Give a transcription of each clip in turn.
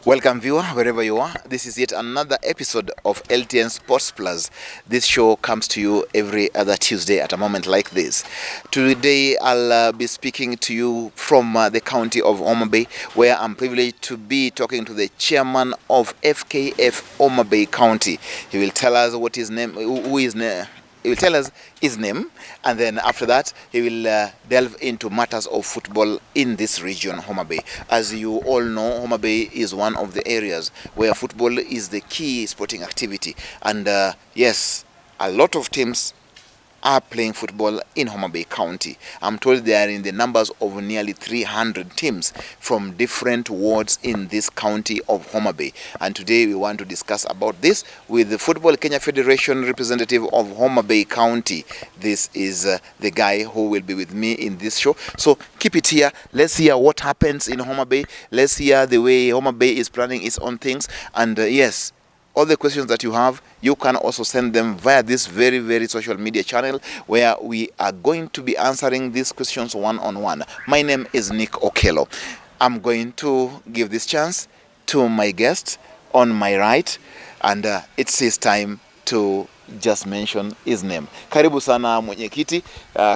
Welcome viewer, wherever you are. This is yet another episode of LTN Sports Plus. This show comes to you every other Tuesday at a moment like this. Today I'll be speaking to you from the county of Homa Bay, where I'm privileged to be talking to the chairman of FKF Homa Bay County. He will tell us what his name, he will tell us his name, and then after that he will delve into matters of football in this region, Homa Bay. As you all know, Homa Bay is one of the areas where football is the key sporting activity, and yes, a lot of teams are playing football in Homa Bay County. I'm told they are in the numbers of nearly 300 teams from different wards in this county of Homa Bay. And today we want to discuss about this with the Football Kenya Federation representative of Homa Bay County. This is the guy who will be with me in this show. So keep it here. Let's hear what happens in Homa Bay. Let's hear the way Homa Bay is planning its own things. And yes, all the questions that you have, you can also send them via this very social media channel where we are going to be answering these questions one-on-one. My name is Nick Okello. I'm going to give this chance to my guest on my right, and it's his time to just mention his name. Karibu sana mwenyekiti.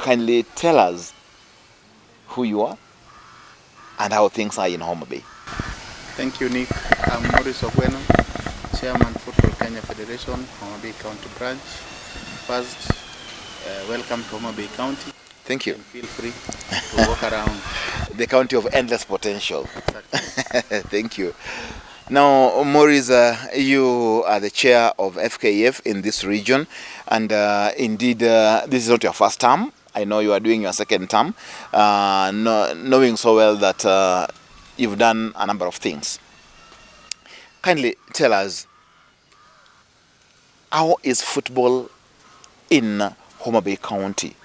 Kindly tell us who you are and how things are in Homa Bay. Thank you, Nick. I'm Maurice Ogweno, Chairman Football Kenya Federation, Homa Bay County Branch. First, welcome to Homa Bay County. Thank you. And feel free to walk around. The county of endless potential. Exactly. Thank you. Now, Maurice, you are the chair of FKF in this region, and indeed, this is not your first term. I know you are doing your second term, knowing so well that you've done a number of things. Kindly tell us, how is football in Homa Bay County?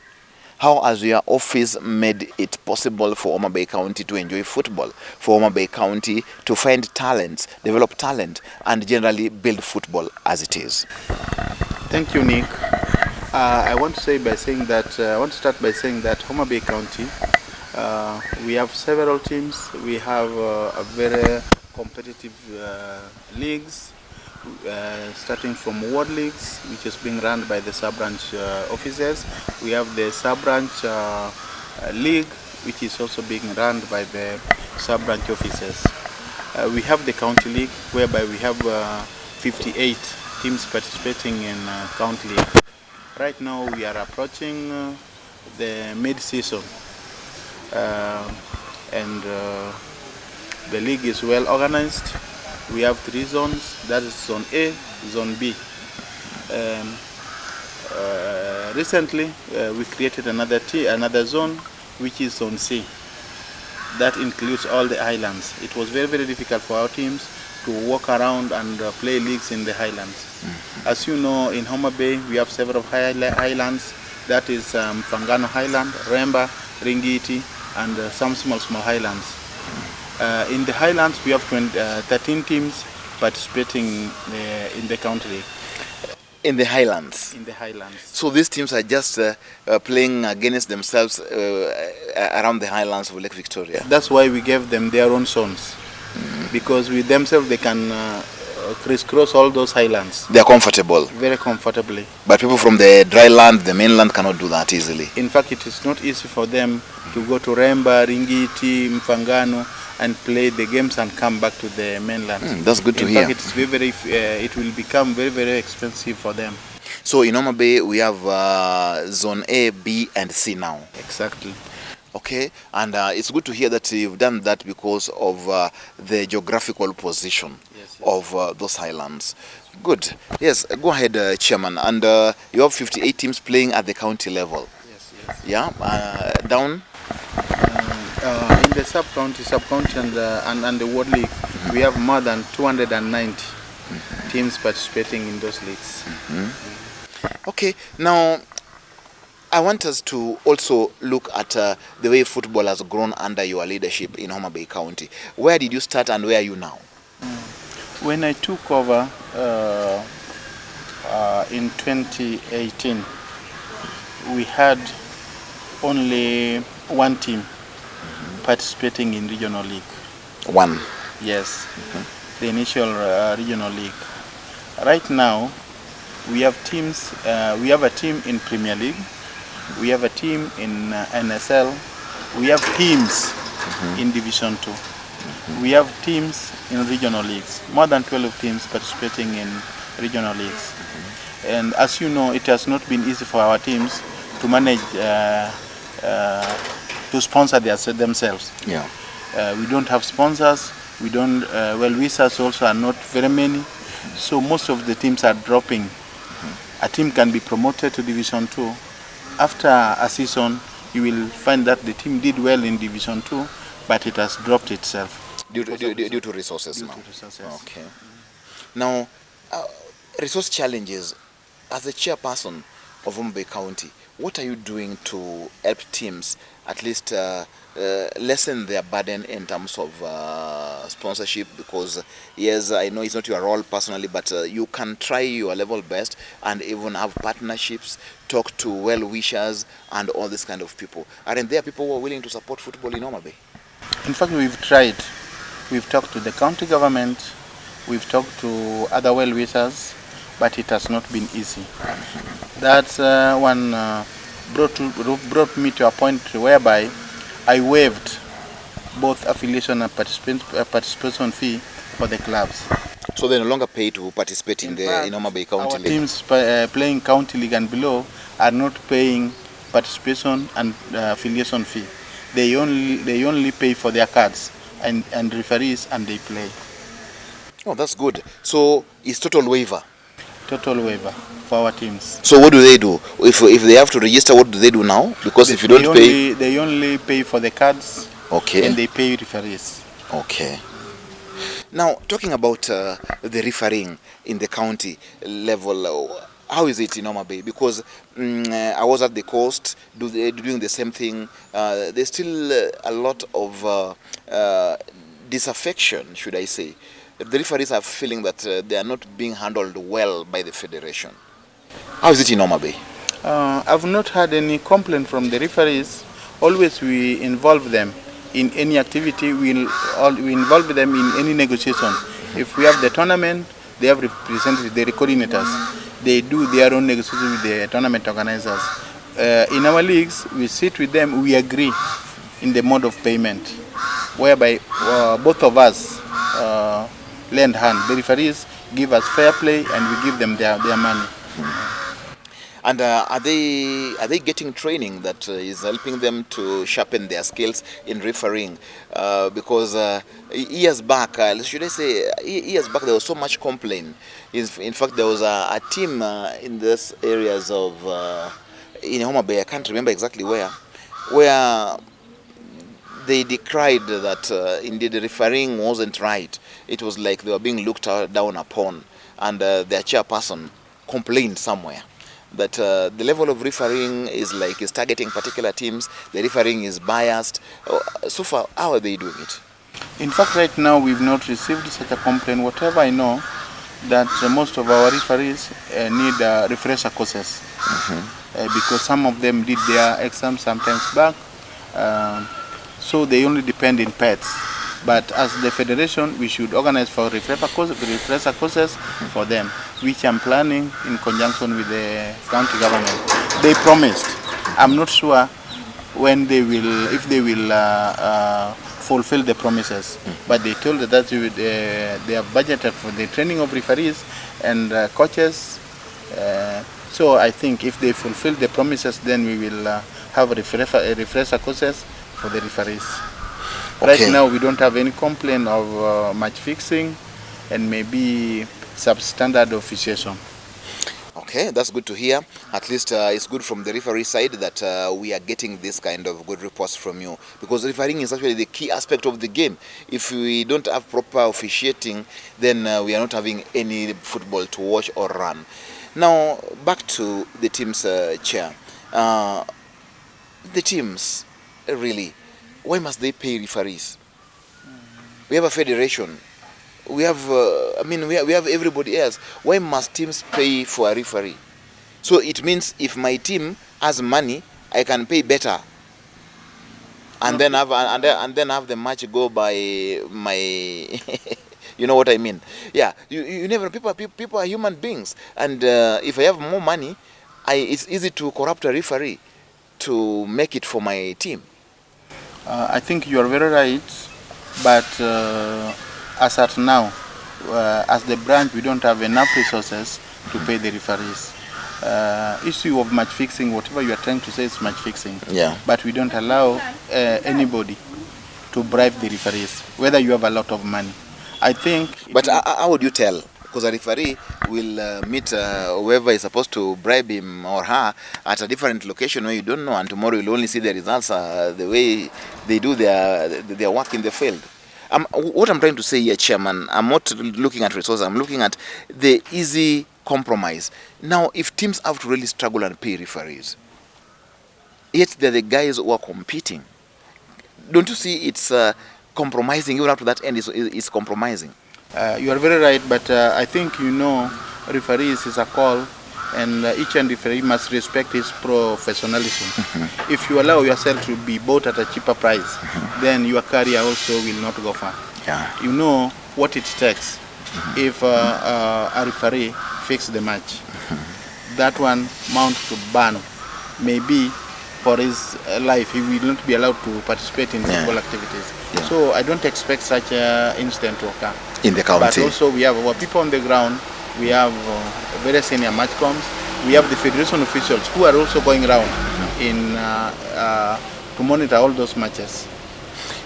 How has your office made it possible for Homa Bay County to enjoy football, for Homa Bay County to find talents, develop talent, and generally build football as it is? Thank you, Nick. I want to start by saying that Homa Bay County, we have several teams. We have a very competitive leagues, starting from ward leagues, which is being run by the sub-branch officers. We have the sub-branch league, which is also being run by the sub-branch officers. We have the county league, whereby we have 58 teams participating in county league. Right now we are approaching the mid-season, and the league is well organized. We have 3 zones, that is Zone A, Zone B. Recently, we created another zone, which is Zone C. That includes all the islands. It was very difficult for our teams to walk around and play leagues in the highlands. As you know, in Homa Bay, we have several islands. That is Fangano Highland, Remba, Ringiti, and some small highlands. In the highlands, we have 13 teams participating in the county league. In the highlands? In the highlands. So these teams are just playing against themselves around the highlands of Lake Victoria? That's why we gave them their own zones. Because with themselves they can crisscross all those highlands. They are comfortable? Very comfortably. But people from the dry land, the mainland, cannot do that easily? In fact, it is not easy for them to go to Remba, Ringiti, Mfangano and play the games and come back to the mainland. That's good to hear. In fact, it's it will become very expensive for them. So in Homa Bay, we have Zone A, B, and C now. Exactly. Okay, and it's good to hear that you've done that because of the geographical position of those highlands. Good. Yes, go ahead, Chairman. And you have 58 teams playing at the county level. Yes. Yeah, down? In the sub-county and the ward league, we have more than 290 teams participating in those leagues. Okay, now I want us to also look at the way football has grown under your leadership in Homa Bay County. Where did you start and where are you now? When I took over in 2018, we had only one team participating in regional league. One? Yes. the initial regional league. Right now, we have teams. We have a team in Premier League. We have a team in NSL. We have teams in Division 2. We have teams in regional leagues. More than 12 teams participating in regional leagues. And as you know, it has not been easy for our teams to manage to sponsor themselves. Yeah. We don't have sponsors. We don't. Well, visas also are not very many. So most of the teams are dropping. A team can be promoted to Division 2. After a season, you will find that the team did well in Division 2, but it has dropped itself. Due to resources Due now. to resources. Okay. Now, resource challenges. As the chairperson of Homa Bay County, what are you doing to help teams at least lessen their burden in terms of sponsorship? Because yes, I know it's not your role personally, but you can try your level best and even have partnerships, talk to well-wishers and all this kind of people. Aren't there people who are willing to support football in Homa Bay? In fact, we've tried. We've talked to the county government. We've talked to other well-wishers, but it has not been easy. That's one brought me to a point whereby I waived both affiliation and participation fee for the clubs. So they no longer pay to participate in Homa Bay County our League? Teams playing county league and below are not paying participation and affiliation fee. They only pay for their cards and referees, and they play. Oh, that's good. So it's total waiver? Total waiver for our teams. So what do they do? If they have to register, what do they do now? Because if you don't pay... They only pay for the cards. Okay. And they pay referees. Okay. Now, talking about the refereeing in the county level, how is it in Homa Bay? Because I was at the coast doing the same thing. There's still a lot of disaffection, should I say. The referees are feeling that they are not being handled well by the federation. How is it in Homa Bay? I've not had any complaint from the referees. Always we involve them in any activity. We involve them in any negotiation. If we have the tournament, they have representatives, the coordinators. They do their own negotiation with the tournament organizers. In our leagues, we sit with them. We agree in the mode of payment, whereby both of us lend hand. The referees give us fair play, and we give them their money. And are they getting training that is helping them to sharpen their skills in refereeing? Because years back, should I say, years back, there was so much complaint. In fact, there was a team in these areas of in Homa Bay, I can't remember exactly where they decried that indeed the refereeing wasn't right. It was like they were being looked down upon, and their chairperson complained somewhere that the level of refereeing is targeting particular teams. The refereeing is biased. So far, how are they doing it? In fact, right now we've not received such a complaint. Whatever I know, that most of our referees need refresher courses because some of them did their exams sometimes back. So they only depend in pets. But as the federation, we should organize for refresher courses for them, which I'm planning in conjunction with the county government. They promised. I'm not sure when they will, if they will fulfill the promises. But they told that they have budgeted for the training of referees and coaches. So I think if they fulfill the promises, then we will have refresher courses for the referees. Okay. Right now, we don't have any complaint of match fixing and maybe substandard officiation. Okay, that's good to hear. At least it's good from the referee side that we are getting this kind of good reports from you, because refereeing is actually the key aspect of the game. If we don't have proper officiating, then we are not having any football to watch or run. Now, back to the team's chair. The teams, really, why must they pay referees? We have a federation. We have, we have everybody else. Why must teams pay for a referee? So it means if my team has money, I can pay better, and then have the match go by my You know what I mean? Yeah, you never, people are human beings. And if I have more money, it's easy to corrupt a referee to make it for my team. I think you are very right, but as at now, as the branch, we don't have enough resources to pay the referees. Issue of match fixing, whatever you are trying to say is match fixing. Yeah. But we don't allow anybody to bribe the referees, whether you have a lot of money. I think. But how would you tell? Because a referee will meet whoever is supposed to bribe him or her at a different location where you don't know, and tomorrow you'll only see the results the way they do their work in the field. What I'm trying to say here, Chairman, I'm not looking at resources, I'm looking at the easy compromise. Now, if teams have to really struggle and pay referees, yet they're the guys who are competing, don't you see it's compromising? Even up to that end, it's compromising. You are very right, but I think referees is a call, and each and referee must respect his professionalism. If you allow yourself to be bought at a cheaper price, then your career also will not go far. Yeah. You know what it takes. If a referee fixes the match, that one mount to ban, maybe for his life he will not be allowed to participate in football activities. Yeah. So I don't expect such an incident to occur in the county. But also we have our people on the ground, we have very senior match coms, we have the federation officials who are also going around in to monitor all those matches.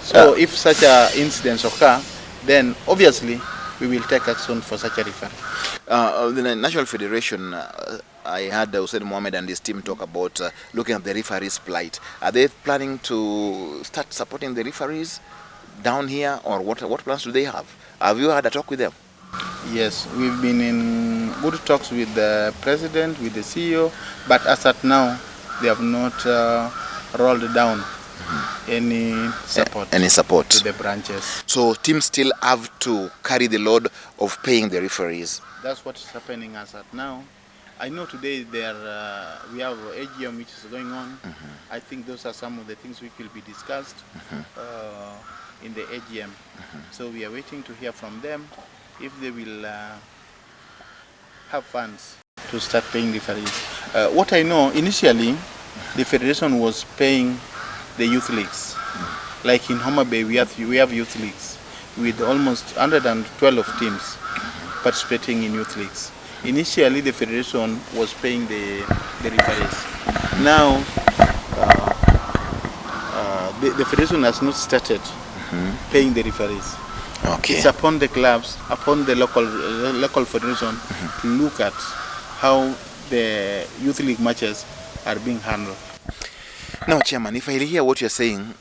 So if such incidents occur, then obviously we will take action for such a referee. The National Federation, I heard Hussein Mohammed and his team talk about looking at the referees' plight. Are they planning to start supporting the referees down here, or what plans do they have? Have you had a talk with them? Yes, we've been in good talks with the president, with the CEO, but as at now, they have not rolled down any support to the branches. So teams still have to carry the load of paying the referees. That's what is happening as at now. I know today we have AGM which is going on. I think those are some of the things which will be discussed in the AGM. So we are waiting to hear from them if they will have funds to start paying referees. What I know, initially, the federation was paying the youth leagues. Like in Homa Bay, we have youth leagues with almost 112 teams participating in youth leagues. Initially, the federation was paying the referees. Now, the federation has not started paying the referees. Okay. It's upon the clubs, upon the local federation to look at how the youth league matches are being handled. Now, Chairman, if I hear what you're saying,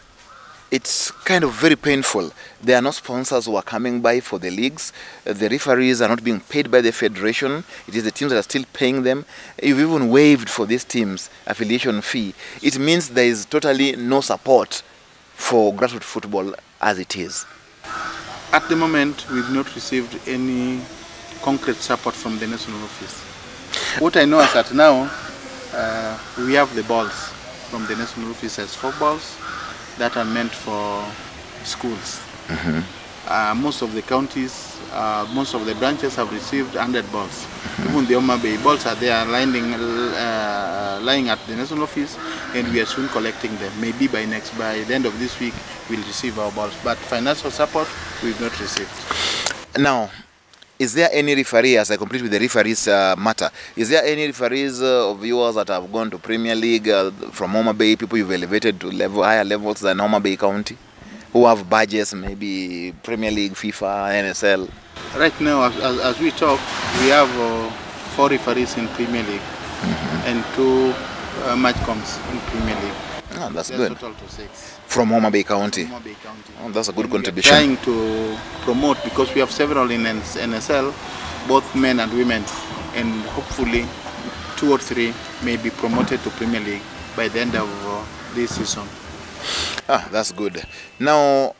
it's kind of very painful. There are no sponsors who are coming by for the leagues. The referees are not being paid by the federation. It is the teams that are still paying them. You've even waived for these teams affiliation fee. It means there is totally no support for grassroots football as it is. At the moment, we've not received any concrete support from the national office. What I know is that now we have the balls from the national office as 4 balls that are meant for schools. Most of the counties, most of the branches have received 100 balls. Even the Homa Bay balls are there lying at the national office, and we are soon collecting them. Maybe by the end of this week, we'll receive our balls. But financial support, we've not received. Now, is there any referee, as I complete with the referees matter, is there any referees of yours that have gone to Premier League from Homa Bay, people you've elevated to higher levels than Homa Bay County, who have badges, maybe Premier League, FIFA, NSL? Right now, as we talk, we have 4 referees in Premier League and 2 match coms in Premier League. Oh, that's good. Total to 6. From Homa Bay County? Homa Bay County. Oh, that's a good and contribution. We are trying to promote, because we have several in NSL, both men and women, and hopefully 2 or 3 may be promoted to Premier League by the end of this season. That's good. Now,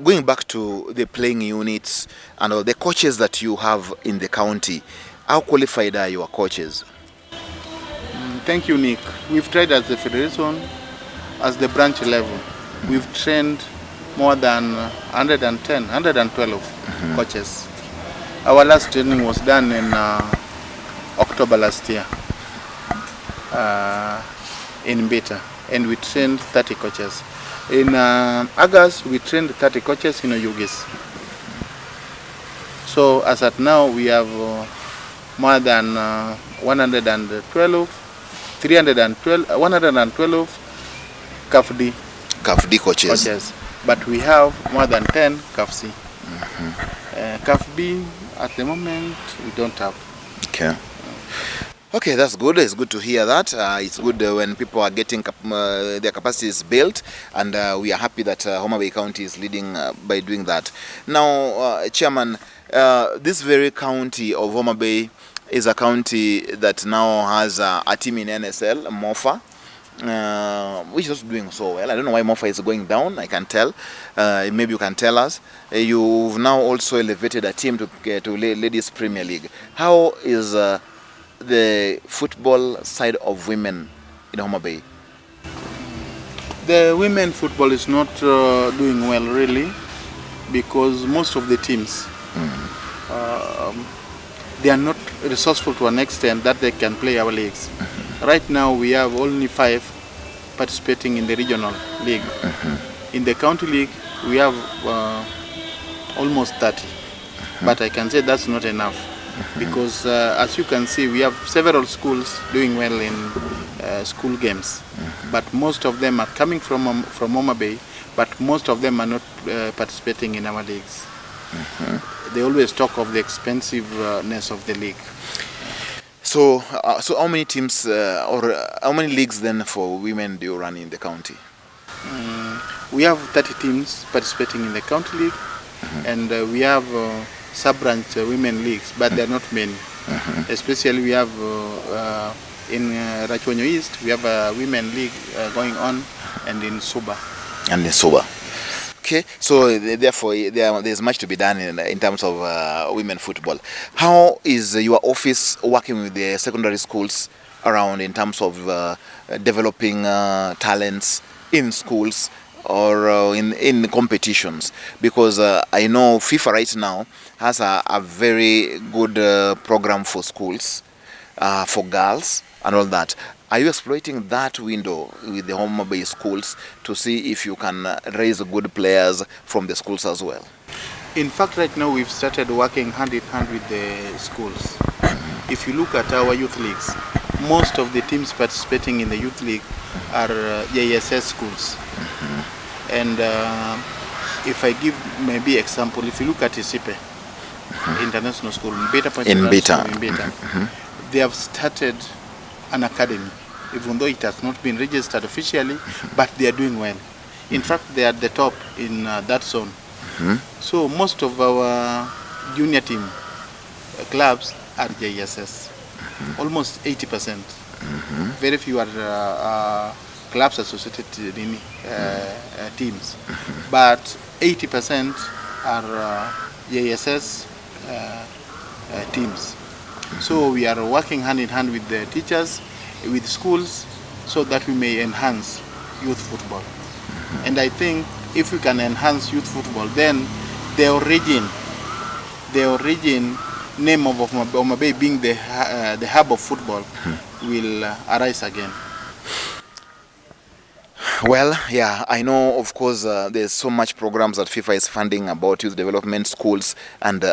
going back to the playing units and the coaches that you have in the county, how qualified are your coaches? Thank you, Nick. We've tried as the federation, as the branch level. We've trained more than 112 coaches. Our last training was done in October last year in Mbita, and we trained 30 coaches. In August, we trained 30 coaches in Oyugis. So as at now, we have more than 112 CAFD coaches, but we have more than 10 CAFC. CAFB at the moment we don't have. Okay. Okay, that's good. It's good to hear that. It's good when people are getting their capacities built, and we are happy that Homa Bay County is leading by doing that. Now, Chairman, this very county of Homa Bay is a county that now has a team in NSL, Mofa, which is doing so well. I don't know why Mofa is going down. I can tell. Maybe you can tell us. You've now also elevated a team to Ladies Premier League. How is the football side of women in Homa Bay? The women football is not doing well really, because most of the teams they are not resourceful to an extent that they can play our leagues. Right now we have only 5 participating in the regional league. In the county league we have almost 30, but I can say that's not enough, because as you can see, we have several schools doing well in school games, but most of them are coming from Homa Bay, but most of them are not participating in our leagues. They always talk of the expensiveness of the league. So, so how many teams or how many leagues then for women do you run in the county? We have 30 teams participating in the county league, and we have sub-branch women leagues, but they are not many. Especially we have in Rachonyo East, we have a women league going on, and in Suba. And in Suba. Okay, so therefore there's much to be done in terms of women football. How is your office working with the secondary schools around in terms of developing talents in schools or in competitions? Because I know FIFA right now has a very good program for schools, for girls and all that. Are you exploiting that window with the Homa Bay schools to see if you can raise good players from the schools as well? In fact, right now we've started working hand in hand with the schools. If you look at our youth leagues, most of the teams participating in the youth league are JSS schools. And if I give maybe example, if you look at Isipe International School in Mbita, they have started an academy, even though it has not been registered officially, but they are doing well. In fact, they are at the top in that zone. So most of our junior team clubs are JSS, almost 80%. Very few are clubs associated in teams, but 80% are JSS teams. So we are working hand in hand with the teachers, with schools, so that we may enhance youth football. And I think if we can enhance youth football, then the origin name of Homa Bay being the hub of football will arise again. Well, yeah, I know, of course, there's so much programs that FIFA is funding about youth development, schools, and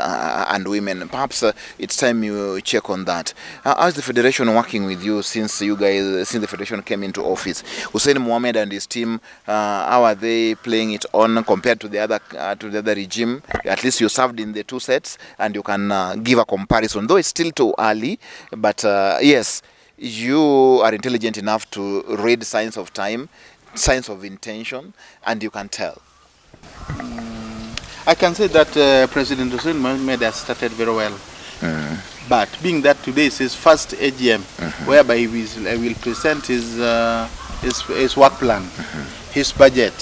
women. Perhaps it's time you check on that. How's the federation working with you since the federation came into office? Hussein Mohammed and his team, how are they playing it on compared to the other regime? At least you served in the 2 sets, and you can give a comparison. Though it's still too early, but yes, you are intelligent enough to read signs of time, signs of intention, and you can tell. I can say that President Hussein Mohammed has started very well. But being that today is his first AGM, whereby he will present his work plan, his budget.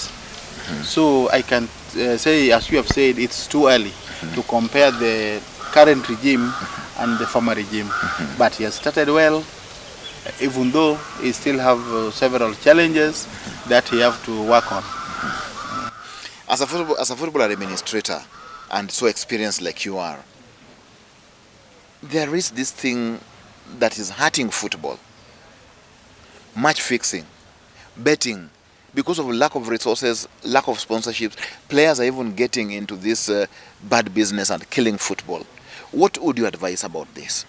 So I can say, as you have said, it's too early to compare the current regime and the former regime. But he has started well, even though he still have several challenges that he have to work on. As a football administrator and so experienced like you are, there is this thing that is hurting football: match fixing, betting. Because of lack of resources, lack of sponsorships, players are even getting into this bad business and killing football. What would you advise about this?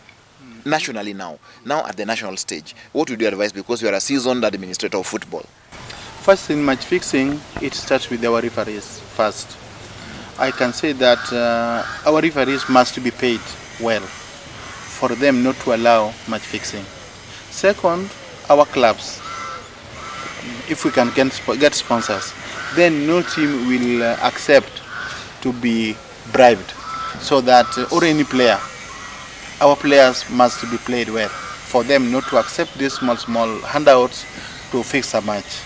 Nationally now at the national stage, what would you advise, because you are a seasoned administrator of football? First, in match fixing, it starts with our referees first. I can say that our referees must be paid well for them not to allow match fixing. Second, our clubs. If we can get sponsors, then no team will accept to be bribed, so that or any player, our players must be played well for them not to accept these small handouts to fix a match.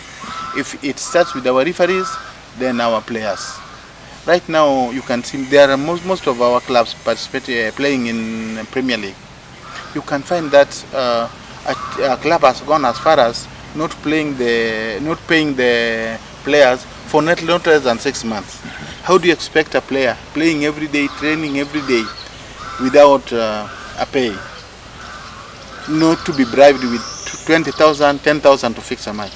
If it starts with our referees, then our players. Right now, you can see there are most of our clubs playing in Premier League. You can find that a club has gone as far as not paying the players for not less than 6 months. How do you expect a player playing every day, training every day, without a pay, not to be bribed with 20,000, 10,000 to fix a match?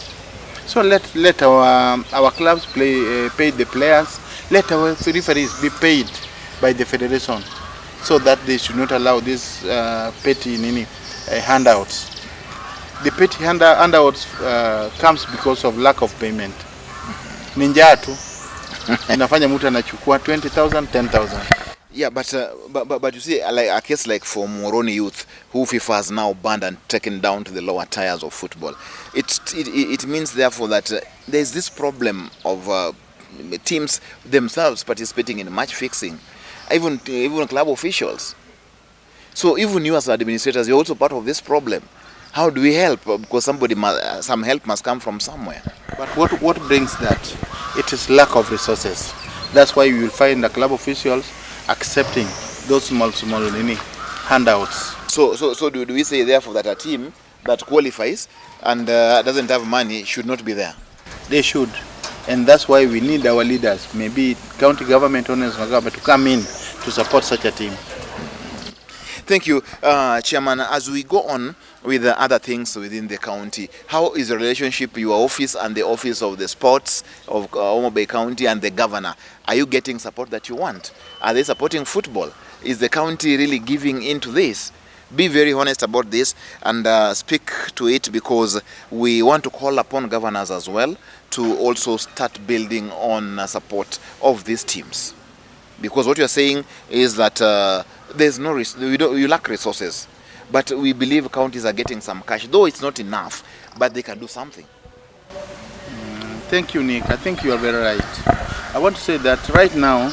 So let our clubs pay the players. Let our referees be paid by the federation, so that they should not allow these petty handouts. The petty handouts comes because of lack of payment. Ninja tu inafanya mtu anachukua 20,000, 10,000. Yeah, but you see, like a case like for Moroni Youth, who FIFA has now banned and taken down to the lower tiers of football, it means therefore that there is this problem of teams themselves participating in match fixing, even club officials. So even you as administrators, you're also part of this problem. How do we help? Because some help must come from somewhere. But what brings that? It is lack of resources. That's why you will find the club officials accepting those small handouts. So do we say therefore that a team that qualifies and doesn't have money should not be there? They should. And that's why we need our leaders, maybe county government owners, to come in to support such a team. Thank you, Chairman. As we go on with the other things within the county, how is the relationship, your office and the office of the sports of Homa Bay County and the governor? Are you getting support that you want? Are they supporting football? Is the county really giving into this? Be very honest about this and speak to it, because we want to call upon governors as well to also start building on support of these teams. Because what you're saying is that there's no you lack resources, but we believe counties are getting some cash, though it's not enough, but they can do something. Thank you, Nick. I think you are very right. I want to say that right now,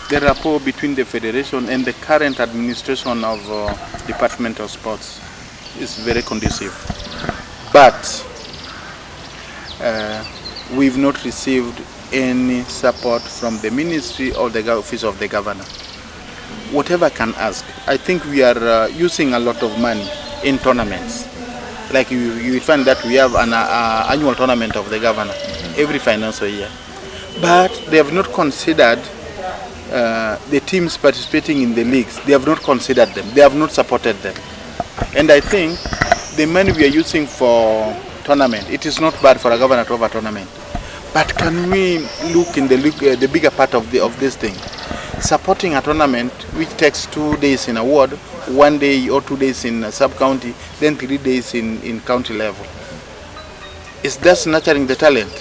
the rapport between the federation and the current administration of Department of Sports is very conducive. But we've not received any support from the ministry or the office of the governor. Whatever can ask. I think we are using a lot of money in tournaments. Like you will find that we have an annual tournament of the governor every financial year. But they have not considered the teams participating in the leagues. They have not considered them. They have not supported them. And I think the money we are using for tournament, it is not bad for a governor to have a tournament. But can we look in the bigger part of this thing? Supporting a tournament which takes 2 days in a ward, 1 day or 2 days in a sub-county, then 3 days in county level. Is that nurturing the talent?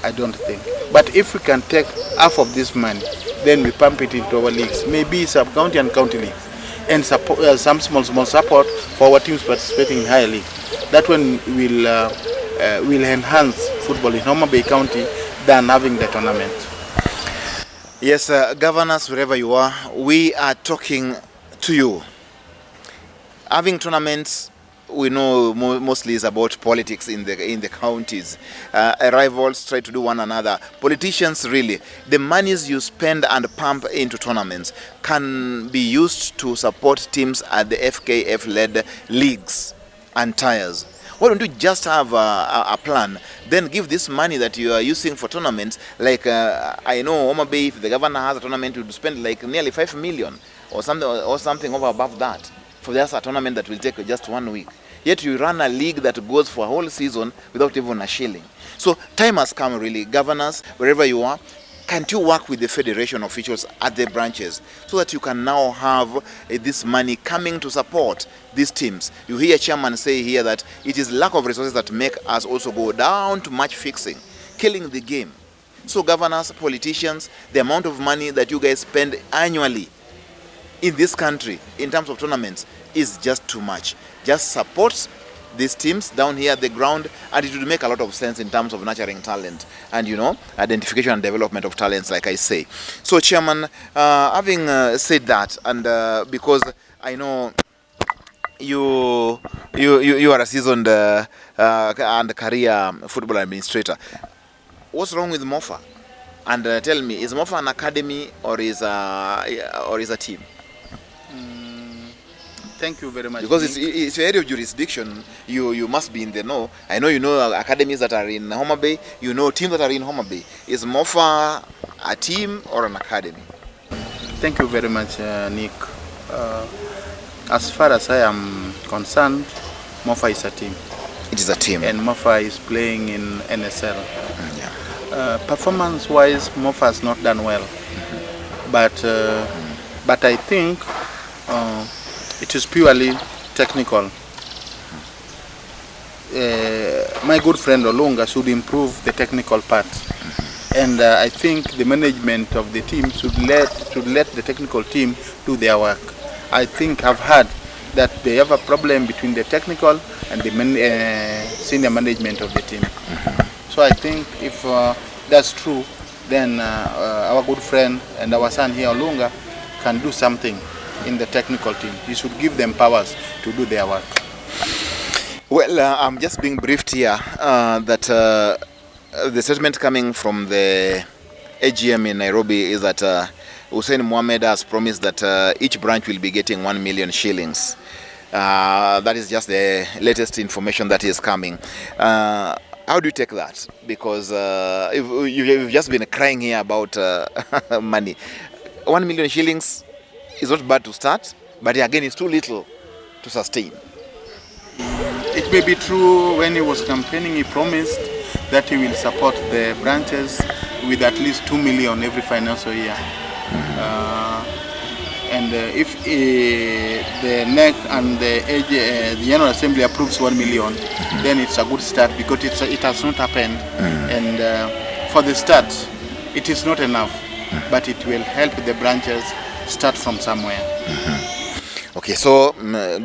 I don't think. But if we can take half of this money, then we pump it into our leagues, maybe sub-county and county leagues, and support, some small support for our teams participating in higher league. That one will enhance football in Homa Bay County than having the tournament. Yes, governors, wherever you are, we are talking to you. Having tournaments, we know mostly is about politics in the counties. Rivals try to do one another. Politicians, really, the monies you spend and pump into tournaments can be used to support teams at the FKF-led leagues and tiers. Why don't you just have a plan, then give this money that you are using for tournaments, like I know Homa Bay, if the governor has a tournament, you would spend like nearly 5 million or something over above that. for just a tournament that will take just 1 week. Yet you run a league that goes for a whole season without even a shilling. So time has come, really. Governors, wherever you are, can't you work with the federation officials at the branches so that you can now have this money coming to support these teams? You hear chairman say here that it is lack of resources that make us also go down to match fixing, killing the game. So governors, politicians, the amount of money that you guys spend annually in this country in terms of tournaments is just too much. Just support these teams down here at the ground, and it would make a lot of sense in terms of nurturing talent and, you know, identification and development of talents, like I say. So chairman, having said that, and because I know you are a seasoned and career football administrator, what's wrong with MOFA? And tell me, is MOFA an academy or is a team? Thank you very much. Because it's your area of jurisdiction, you must be in the know. I know you know academies that are in Homa Bay, you know teams that are in Homa Bay. Is MOFA a team or an academy? Thank you very much, Nick. As far as I am concerned, MOFA is a team. It is a team. And MOFA is playing in NSL. Yeah. Performance-wise, MOFA has not done well. But I think it is purely technical. My good friend Olunga should improve the technical part, and I think the management of the team should let the technical team do their work. I think I've heard that they have a problem between the technical and the senior management of the team. So I think if that's true, then our good friend and our son here Olunga can do something in the technical team. You should give them powers to do their work. Well, I'm just being briefed here that the statement coming from the AGM in Nairobi is that Hussein Mohammed has promised that each branch will be getting 1 million shillings. That is just the latest information that is coming. How do you take that? Because you've just been crying here about money. 1 million shillings is not bad to start, but again, it's too little to sustain. It may be true. When he was campaigning, he promised that he will support the branches with at least 2 million every financial year. And if the NEC and the General Assembly approves 1 million, then it's a good start, because it has not happened. And for the start, it is not enough, but it will help the branches start from somewhere. Okay, so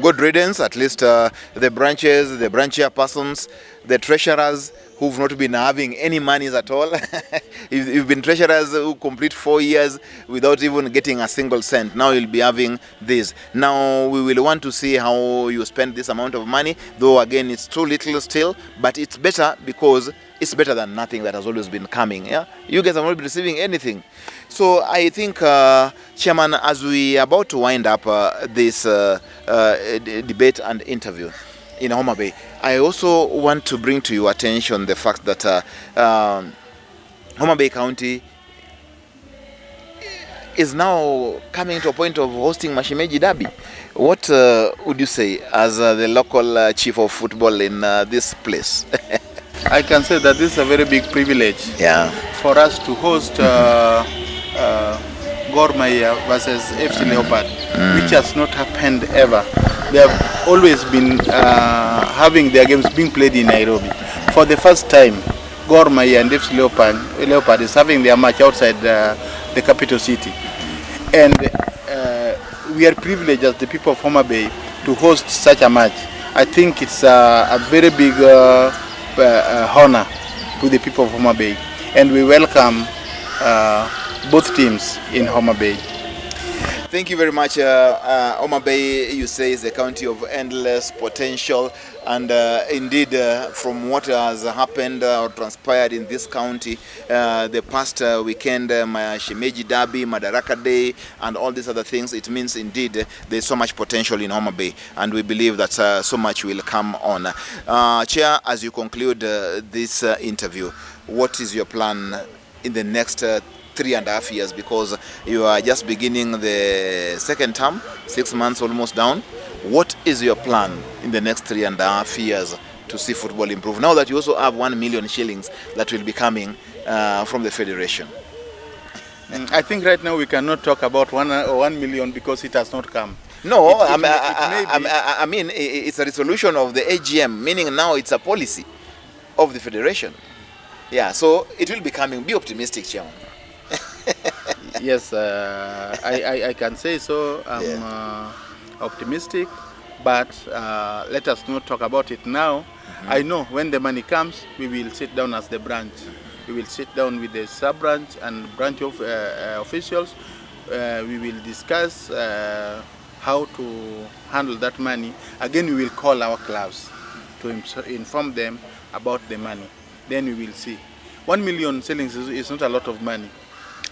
good riddance, at least the branches, the branch chairpersons, the treasurers who've not been having any monies at all. You've been treasurers who complete 4 years without even getting a single cent. Now you'll be having this. Now we will want to see how you spend this amount of money, though again it's too little still, but it's better because it's better than nothing that has always been coming. Yeah, you guys have not been receiving anything. So I think, Chairman, as we are about to wind up this debate and interview in Homa Bay, I also want to bring to your attention the fact that Homa Bay County is now coming to a point of hosting Mashemeji Derby. What would you say as the local chief of football in this place? I can say that this is a very big privilege, yeah, for us to host Gor Mahia versus FC Leopard, which has not happened ever. They have always been having their games being played in Nairobi. For the first time, Gor Mahia and FC Leopard is having their match outside the capital city. And we are privileged as the people of Homa Bay to host such a match. I think it's a very big honor to the people of Homa Bay, and we welcome both teams in Homa Bay. Thank you very much. Homa Bay, you say, is a county of endless potential, and indeed, from what has happened or transpired in this county, the past weekend, Mashemeji Derby, Madaraka Day, and all these other things, it means indeed there's so much potential in Homa Bay, and we believe that so much will come on. Chair, as you conclude this interview, what is your plan in the next 3.5 years, because you are just beginning the second term, 6 months almost down. What is your plan in the next 3.5 years to see football improve? Now that you also have 1 million shillings that will be coming from the federation. I think right now we cannot talk about 1 million because it has not come. No, I mean it's a resolution of the AGM, meaning now it's a policy of the federation. Yeah, so it will be coming. Be optimistic, Chairman. Yes, I can say so. I'm optimistic, but let us not talk about it now. I know when the money comes, we will sit down as the branch. We will sit down with the sub-branch and branch of officials. We will discuss how to handle that money. Again, we will call our clubs to inform them about the money. Then we will see. 1 million shillings is not a lot of money.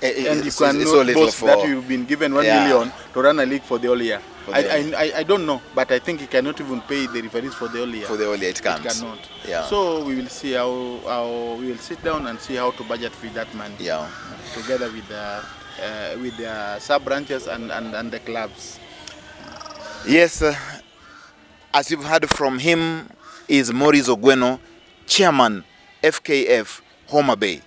And you cannot boast that you've been given 1 million to run a league for the whole year. I don't know, but I think you cannot even pay the referees for the whole year. For the whole year, it can't. It cannot. Yeah. So we will see how we will sit down and see how to budget with that money. Yeah. Together with the sub branches and the clubs. Yes, as you've heard from him, is Maurice Ogweno, Chairman, FKF, Homa Bay.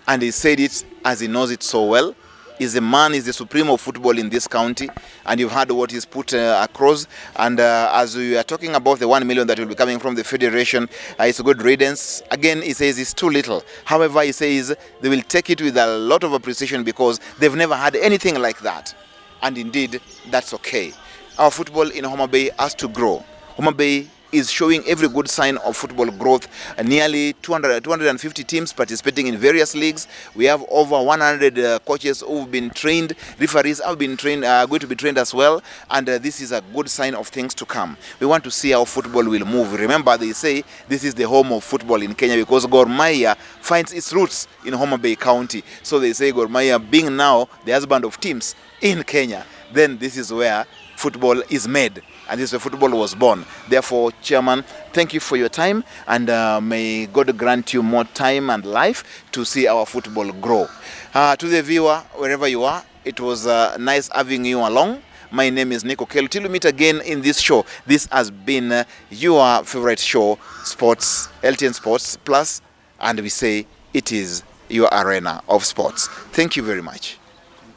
And he said it as he knows it so well. He's the supreme of football in this county, and you've heard what he's put across. And as we are talking about the 1 million that will be coming from the federation, it's a good riddance. Again, he says it's too little. However, he says they will take it with a lot of appreciation because they've never had anything like that. And indeed, that's okay. Our football in Homa Bay has to grow. Homa Bay is showing every good sign of football growth. Nearly 250 teams participating in various leagues. We have over 100 coaches who've been trained. Referees have been trained, going to be trained as well. And this is a good sign of things to come. We want to see how football will move. Remember, they say this is the home of football in Kenya because Gor Mahia finds its roots in Homa Bay County. So they say Gor Mahia being now the husband of teams in Kenya, then this is where football is made. And this is where football was born. Therefore, Chairman, thank you for your time, and may God grant you more time and life to see our football grow. To the viewer, wherever you are, it was nice having you along. My name is Nico Kel. Till we meet again in this show, this has been your favorite show, Sports, LTN Sports Plus, and we say it is your arena of sports. Thank you very much.